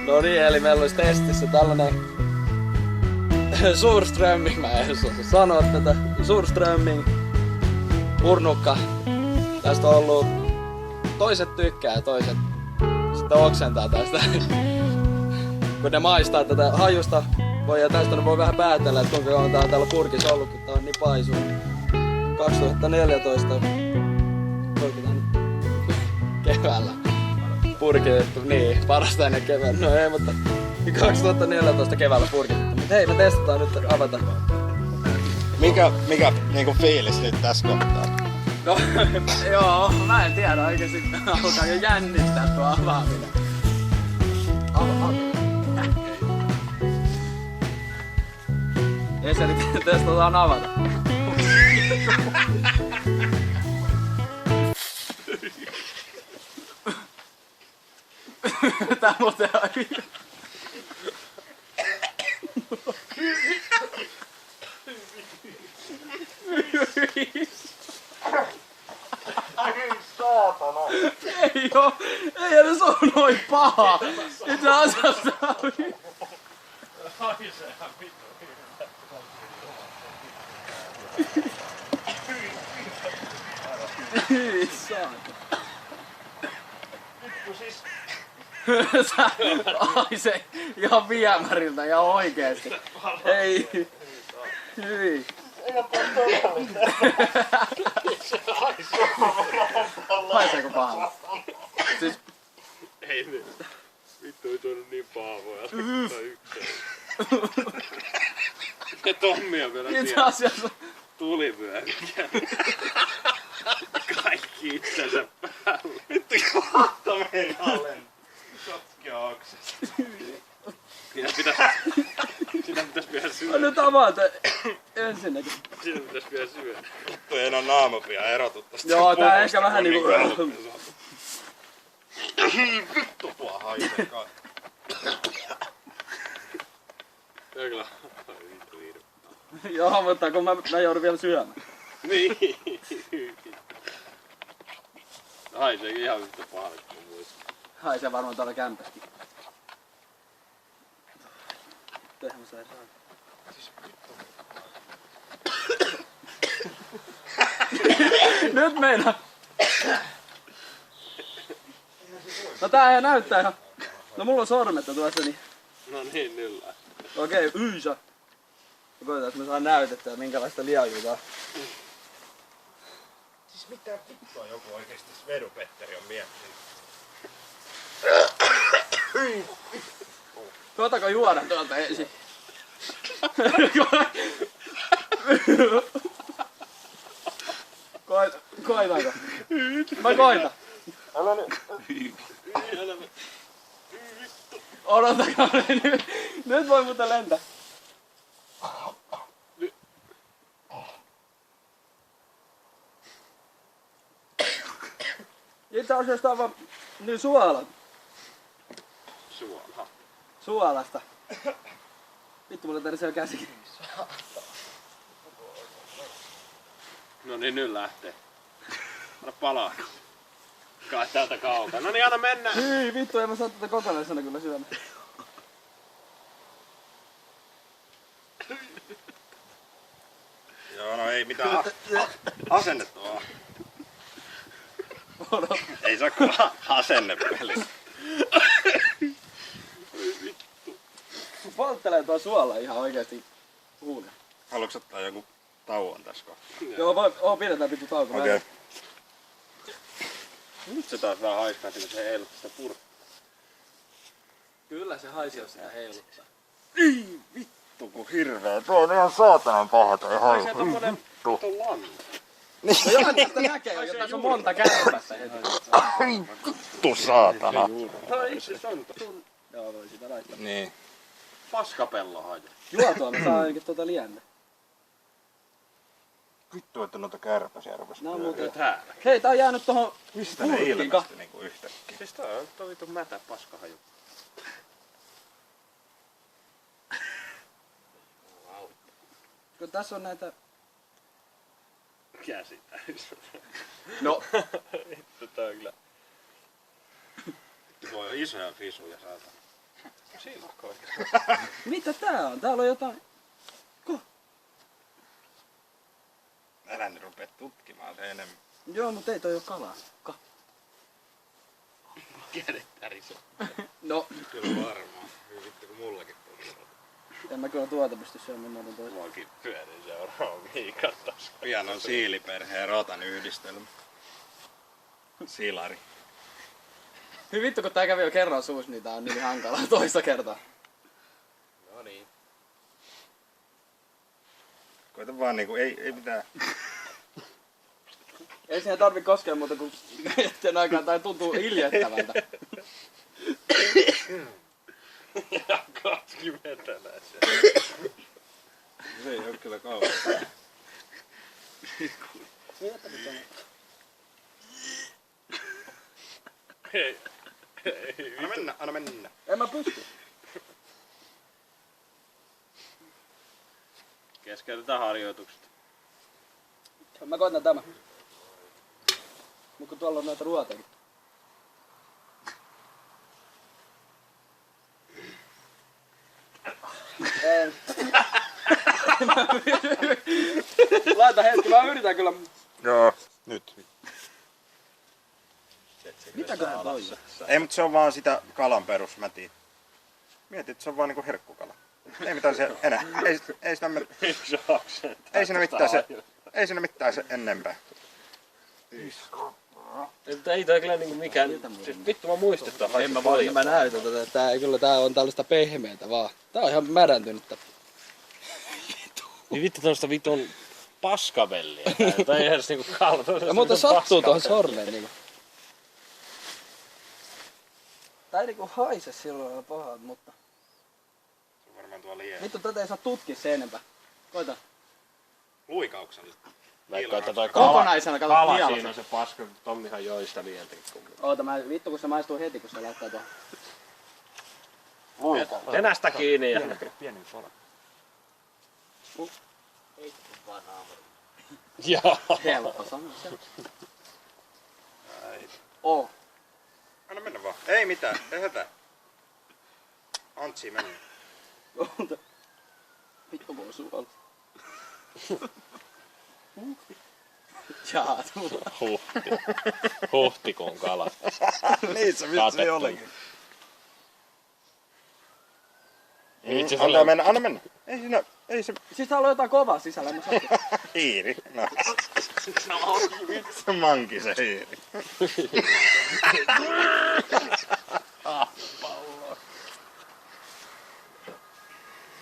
No niin, eli meillä olisi testissä tällainen Surströmming, mä en osaa sanoa tätä, Surströmming purnukka. Tästä on ollut, toiset tykkää ja toiset sitten oksentaa tästä. Kun ne maistaa tätä hajusta, ja tästä ne voi vähän päätellä, että kuinka kauan tää on täällä purkissa ollut, kun tää on niin paisu. 2014 keväällä purkitettu, niin parasta ennen keväällä, no ei, mutta 2014 keväällä purkitettu. Mut hei, me testataan nyt avata. Mikä niinku fiilis nyt tässä kohtaa? No joo, mä en tiedä oikeesti, alkaa jo jännittää tuo avaaminen. Ei se nyt testataan avata. Tää muuten on Ai saatana! ei oo, ei edes oo noin paha! Itse asiassa Haiseehan vittu. Hyi saatana. Vittu siis. Ai se ihan viemäriltä ihan oikeesti. Ei. Hyi. Ei oo todellinen. Se haisee. Haiseeko pahalta? Siis Ei nyt. Vittu ei tuonut niin paavoja. Ja Tommi on vielä itse siellä. asiassa Tulivyöhykkä. Kaikki itsensä päälle. Vittu kohta meni allen. Sotkia oksesta. Sitä pitäis vielä on syödä. nyt avata ensinnäkin. Sitä pitäis vielä syödä. Vittu ei oo naamapia erotu tosta. Joo, tää ehkä vähän niinku Vittu tuo haisee kai. Tää kyllä. Ai vittu viidu. joo, mutta kun mä joudun vielä syömään. Niin. Haiseekin ihan yhtä pahalle kuin muista. Haisee varmaan täällä kämpäskin. Eihän mä sain saada. Nyt meinaa. No tää näyttää ihan. No mulla on sormetta tuossa niin. No niin, nyllää. Okei, yysä. Koitetaan, että me saan näytettyä minkälaista liajuuta. Siis mitä vittua joku oikeesti Svedu-Petteri on miettinyt? Koitako juoda tuolta ensin? Koitanko? Mä koitan. Älä nyt. Odotakaa nyt. Nyt voi muuten lentää. Itse asiassa tää on vaan niin suola. Suola. Suolasta. Vittu mulla tehdä siellä käsikin. No niin, nyt lähtee. Anna palaa. Kai täältä kaukaa. No niin, anna mennä. Hyi vittu, en mä saa tätä kokonaisena kyllä syömään. Joo, no ei mitään asennetta vaan. Ei saa kuin asennepeli. Polttelee tuo suola ihan oikeesti huulia. Haluatko ottaa joku tauon tässä kohtaa? Joo, pidetään pikku tauko. Okei. Nyt se taas vähän haistaa, kun se heiluttaa sitä purkkaa. Kyllä se haisi, jos sitä heiluttaa. Ei vittu kun hirveä. Tuo on ihan saatanan paha toi Ai haju. se tommonen vittu lanna. No johan tästä näkee, että tässä on monta kärpästä heti. Vittu saatana. Tää on itse sonta. Joo, voi sitä laittaa. Niin. Paskapello haju. Juotua me saa ainakin tuota lienne. Vittu, että noita kärpäsiä rupes Nää on pyöriä. muuten... Täällä. Hei, tää on jäänyt tohon Mistä ne purkkiin ilmestyi niinku yhtäkkiä? Siis tää on toi vittu mätä paskahaju. Kun tässä on näitä... Käsitä. No, Vittu tää on kyllä. Tuo on isoja fisuja saatana. Silakkoja. Mitä tää on? Täällä on jotain... Älä nyt rupee tutkimaan se enemmän. Joo, mut ei toi oo kalaa. Kädet tärisee. No, Kyllä varmaan. Vittu kun mullakin tuli. en mä kyllä tuota pysty syömään noiden toisen. Muakin pyörin seuraava viikattas. Pian on siiliperheen rotan yhdistelmä. Silari. Hyi vittu, kun tää kävi jo kerran suus, niin tää on niin hankalaa toista kertaa. No niin. Koita vaan niinku, ei mitään. Ei siihen tarvi koskea muuta kuin hetken aikaa, tai tuntuu iljettävältä. Ja katki vetänä se. Se ei oo kyllä kauan. Hei. Anna mennä. En mä pysty. Keskeytetään harjoitukset. Mä koitan tämä. Mut kun tuolla on noita ruoteja. En. Laita hetki, mä yritän kyllä. Joo, nyt. Mitäköhän toi? Ei, mutta se on vaan sitä kalan perusmätiä. Mietit, että se on vaan niinku herkkukala. Ei mitään se enää. Ei siinä mitään se enempää. Ei tää kyllä niinku mikään... Siis vittu mä muistettaan. En mä näytä tätä. Tää on tällaista pehmeätä vaan. Tää on ihan märäntynyttä. Niin vittu tämmöstä vitun paskavelliä. Tai ei edes niinku kalta. Ja muuten sattuu tuohon sormeen niinku. Tää ei niinku haise silloin pahalta, mutta... Se on varmaan tuolla liian. Vittu tätä ei saa tutkia se enempää. Koita. Luikauksella. Veikko, että toi Kokonaisena kato kala kieltä. siinä on se paska. Tommihan joi sitä lientäkin kummin. Oota vittu kun se maistuu heti kun se laittaa tuohon. Nenästä kiinni ja... Pieni pala. Joo. Helppo sanoa se. Oh. Anna mennä vaan. Ei mitään, ei hätää. Antsi mennä. Oota. Vittu voi suolla. Jaa, tulla. Huhtikuun kala. Niin se vitsi olikin. Anna mennä. Ei se... Siis täällä on jotain kovaa sisällä, en mä sattu. Hiiri. No. Vitsi manki se hiiri.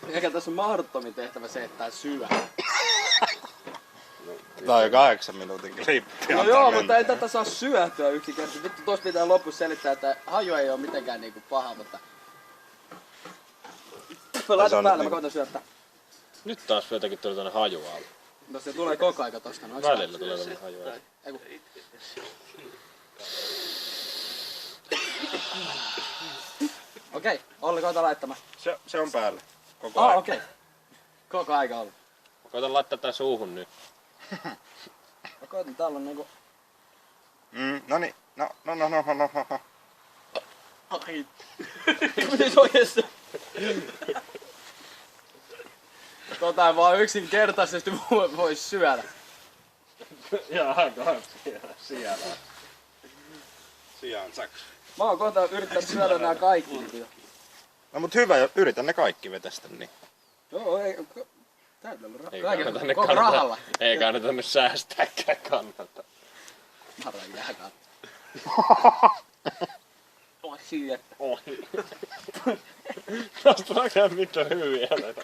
Eikä tässä on mahdottomin tehtävä se, että tää syö. Tää on jo 8 minuutin klippi. No joo, mutta ei tätä saa syötyä yksinkertaisesti. Vittu tossa pitää lopussa selittää, että haju ei oo mitenkään niinku paha, mutta... Laita päälle, mä koitan syöttää. Nyt taas jotenkin tuli tonne haju alle. No se tulee koko aika tosta. No, Välillä tulee tonne haju alle. Okei, Olli koita laittamaan. Se on päällä. Koko ajan. Okei. Koko aika Olli. Mä koitan laittaa tää suuhun nyt. Mä koitan, täällä on niinku... Noniin. No. Ai. Miten oikeesti? Tota vaan yksinkertaisesti vois syödä. Jaa, siellä. Sijaan saks. Mä oon kohta yrittänyt syödä nää kaikki. No mut hyvä, yritän ne kaikki vetästä niin. Joo, ei... Täytyy Ei koko rahalla. Ei kannata nyt säästääkään kannata. Marran jääkään. Oi siinä. Tästä näkee mitään hyviä näitä.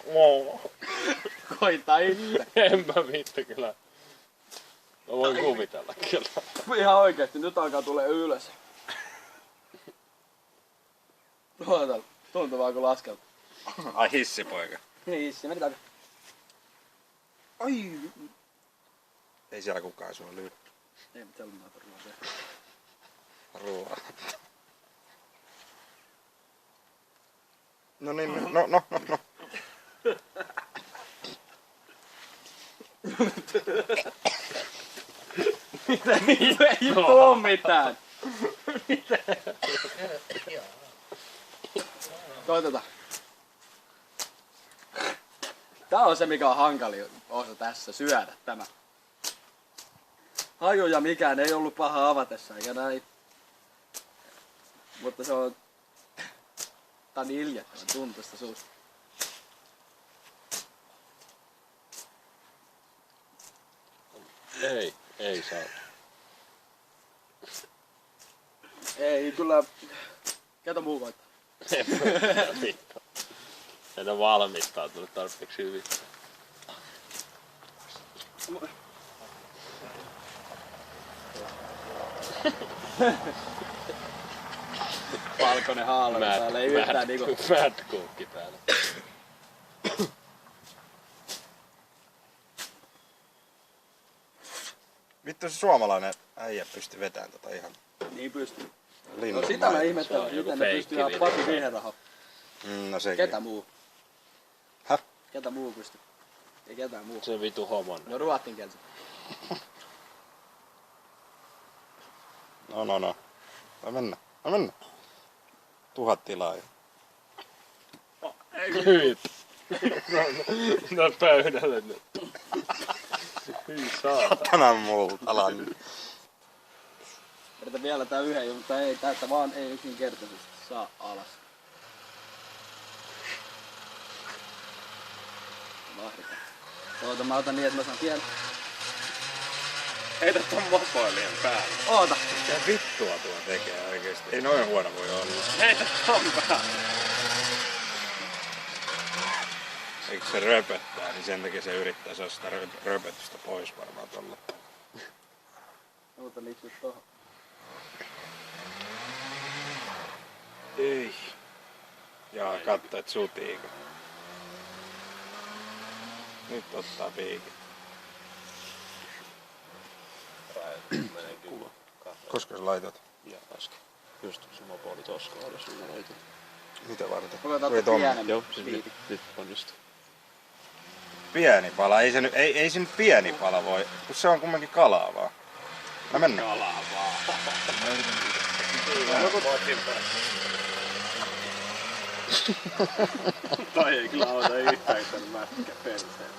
Koita itse. En mä vittu kyllä. Mä voin kuvitella kyllä. Ihan oikeesti, nyt alkaa tulee ylös. Tuntuu vaan kun laskelta. Ai hissipoika. Niin hissi, meni takaa. Ai. Ei siellä kukaan sua lyy. Ei mutta siellä on näitä ruosia. Ruoa. No niin, no. Mitä? Ei tuu mitään. Koitetaan. Tää on se mikä on hankali osa tässä, syödä tämä. Haju ja mikään ei ollut paha avatessa eikä näin. Mutta se on... Tää on niin iljettävän tuntuista suusta. Ei saa. Ei kyllä... Ketä muu voittaa? Vittu. En ole valmistautunut tarpeeksi hyvin. Valkoinen haalainen päällä, ei yhtään niinku... Mad Cookki päällä. Vittu se suomalainen äijä pystyi vetämään tota ihan Niin pystyy. linnun No sitä mä maille. ihmettelen, joku miten ne pystyy ihan feikki Pasi Viheraho. No sekin. Ketä muu? Häh? Ketä muu pystyy? Ei ketään muu. Se vitu homon. No ruotsinkielisen. No. Mä mennä. 1000 tilaa jo. Hyvin. No pöydälle nyt. Hyi saatana. Tänään multalan. Yritän vielä tää yhden, mutta ei täältä vaan ei yksinkertaisesti saa alas. Vahditaan. Oota, mä otan niin, että mä saan pian. Heitä ton mopoilijan päälle. Oota! Mitä vittua tuo tekee oikeesti? Ei noin huono voi olla. Heitä ton päälle. Eikö se röpöttää, niin sen takia se yrittää saada sitä röpötystä pois varmaan tolla. Oota liittyy tohon. Ei. Jaa, katso et sutiiko. Nyt ottaa piikin. Koska sä laitat? Ja äsken. Just se mopo oli tossa kohdassa, mä laitin. Mitä varten? Otetaan Tuli tommonen. pienemmän Joo, siis piikin. nyt onnistuu. Pieni pala, ei se nyt pieni pala voi, kun se on kumminkin kalaa vaan. Mä mennä. Kalaa vaan. Toi ei kyllä auta yhtään tänne mätkä perseen.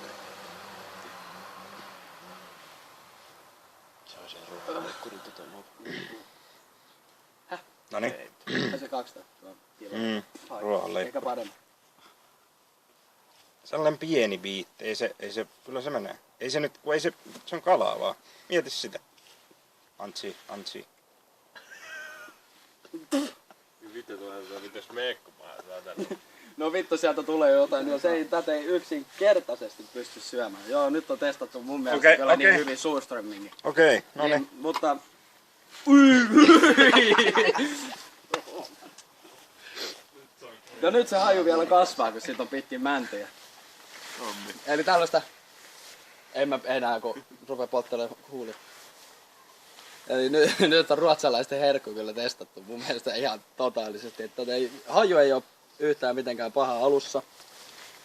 Se on se ruohonleikkuri tota Noniin. Ei se 200 kiloa. Ruohonleikku. Eikä paremmin. Sellainen pieni biitti, ei se, kyllä se menee. Ei se nyt, kun se on kalaa vaan. Mieti sitä. Antsi. Vittu tulee se mitäs meekkomaa saatana. No vittu sieltä tulee jotain, jos ei tätä ei yksinkertaisesti pysty syömään. Joo, nyt on testattu mun mielestä Okei, kyllä niin okei. hyvin Surströmmingi. Okei, no niin. Mutta... Ja nyt se haju vielä kasvaa, kun siitä on pitkin mäntyjä. Eli tällaista... En mä enää, kun rupee polttelemaan huulit. Eli nyt on ruotsalaisten herkku kyllä testattu mun mielestä ihan totaalisesti. Että haju ei ole yhtään mitenkään paha alussa.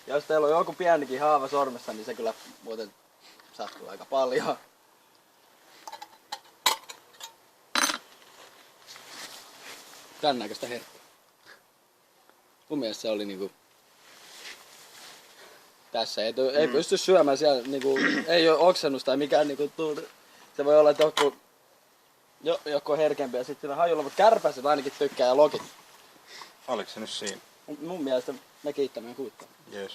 Ja jos teillä on joku pienikin haava sormessa, niin se kyllä muuten sattuu aika paljon. Tän näköistä herkkua. Mun mielestä se oli niinku... Tässä ei pysty syömään siellä niinku... Ei oo oksennus tai mikään niinku se voi olla, että joku on herkempi ja sit sillä hajulla, mutta kärpäset ainakin tykkää ja lokit. Oliko se nyt siinä? Mun mielestä me kiittämään kuittaa. Jees.